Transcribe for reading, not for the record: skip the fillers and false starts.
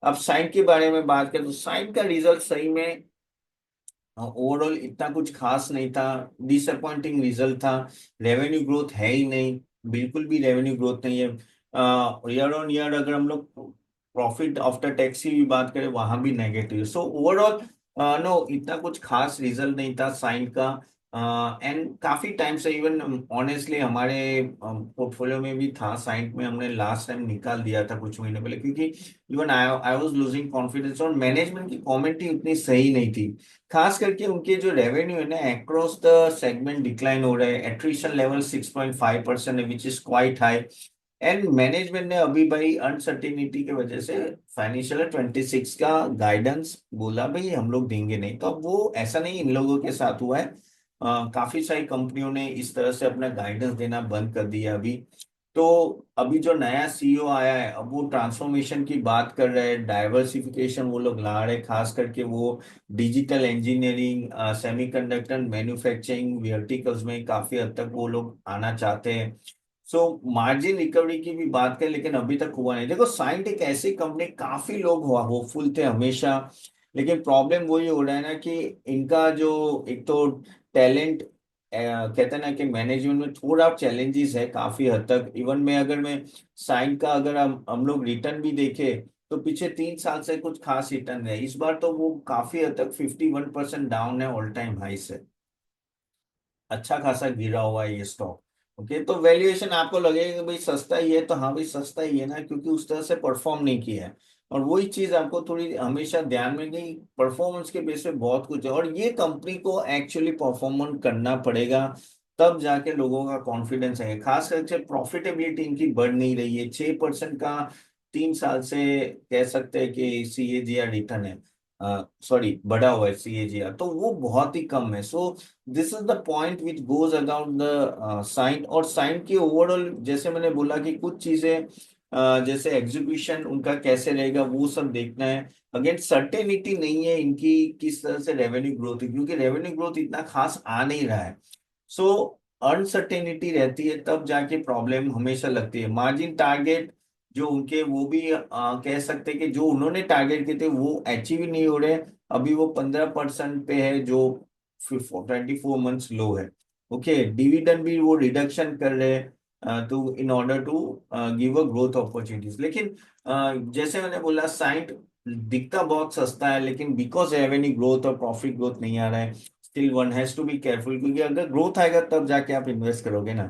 अब साइन के बारे में बात करें तो साइन का रिजल्ट सही में ओवरऑल इतना कुछ खास नहीं था। डिसअपॉइंटिंग रिजल्ट था। रेवेन्यू ग्रोथ है ही नहीं, बिल्कुल भी रेवेन्यू ग्रोथ नहीं है। ईयर ऑन ईयर अगर हम लोग प्रॉफिट आफ्टर टैक्स की भी बात करें वहां भी नेगेटिव। सो ओवरऑल नो इतना कुछ खास रिजल्ट नहीं था साइन का। एंड काफी टाइम से इवन ऑनेस्टली हमारे पोर्टफोलियो में भी था साइन में, हमने लास्ट टाइम निकाल दिया था कुछ महीने पहले, क्योंकि even I I was losing confidence और मैनेजमेंट की कमेंट ही उतनी सही नहीं थी। खास करके उनके जो रेवेन्यू है ना अक्रॉस द सेगमेंट डिक्लाइन हो रहा है। एट्रिशन लेवल 6.5% है which is quite high. And management ने अभी भाई अनसर्टेनिटी की वजह से फाइनेंशियल 26 का गाइडेंस बोला भाई हम लोग देंगे नहीं। तो अब वो ऐसा नहीं इन लोगों के साथ हुआ है। काफी सारी कंपनियों ने इस तरह से अपना गाइडेंस देना बंद कर दिया अभी। तो अभी जो नया सीईओ आया है अब वो ट्रांसफॉर्मेशन की बात कर रहे हैं, डाइवर्सिफिकेशन वो लोग ला रहे हैं, खास करके वो digital engineering, semiconductor manufacturing verticals में काफी हद तक वो लोग आना चाहते हैं। सो मार्जिन रिकवरी की भी बात करें लेकिन अभी तक हुआ नहीं। देखो साइंट एक ऐसी कंपनी, काफी लोग हुआ होपफुल थे हमेशा, लेकिन प्रॉब्लम वही हो रहा है ना कि इनका जो एक तो टैलेंट, कहते हैं ना कि मैनेजमेंट में थोड़ा चैलेंजेस है काफी हद तक। इवन में अगर मैं साइंट का अगर हम लोग रिटर्न भी देखें तो पिछले 3 साल से कुछ खास रिटर्न है, इस बार तो वो काफी हद तक 51% डाउन है ऑल टाइम हाई से। अच्छा खासा गिरा हुआ है ये स्टॉक। ओके, तो वैल्यूएशन आपको लगेगा कि भाई सस्ता ही है, तो हाँ भाई सस्ता ही है ना, क्योंकि उस तरह से परफॉर्म नहीं किया है। और वही चीज आपको थोड़ी हमेशा ध्यान में नहीं, परफॉर्मेंस के बेस पे बहुत कुछ है और ये कंपनी को एक्चुअली परफॉर्मेंस करना पड़ेगा, तब जाके लोगों का कॉन्फिडेंस है। खास करके प्रॉफिटेबिलिटी इनकी बढ़ नहीं रही है। 6% का 3 साल से कह सकते हैं कि सीएजीआर रिटर्न है, सॉरी बढ़ा हुआ है सीएजीआर, तो वो बहुत ही कम है। So this is the point which goes around the sine. और साइन की ओवरऑल जैसे मैंने बोला कि कुछ चीजें जैसे एग्जीक्यूशन उनका कैसे रहेगा वो सब देखना है। अगेन सर्टेनिटी नहीं है इनकी किस तरह से रेवेन्यू ग्रोथ है, क्योंकि रेवेन्यू ग्रोथ इतना खास आ नहीं रहा है। सो अनसर्टेनिटी रहती है तब जाके प्रॉब्लम हमेशा लगती है। मार्जिन टारगेट जो उनके वो भी कह सकते हैं कि जो उन्होंने टारगेट किए थे वो अचीव ही नहीं हो रहे। अभी वो 15% पे है जो 24 मंथ्स लो है। ओके, डिविडेंड भी वो रिडक्शन कर रहे हैं तो in order to give a growth opportunities. लेकिन जैसे मैंने बोला साइट दिखता बहुत सस्ता है, लेकिन बिकॉज रेवेन्यू ग्रोथ और प्रॉफिट ग्रोथ नहीं आ रहा है, still one has to be careful, क्योंकि अगर ग्रोथ आएगा तब जाके आप इन्वेस्ट करोगे ना।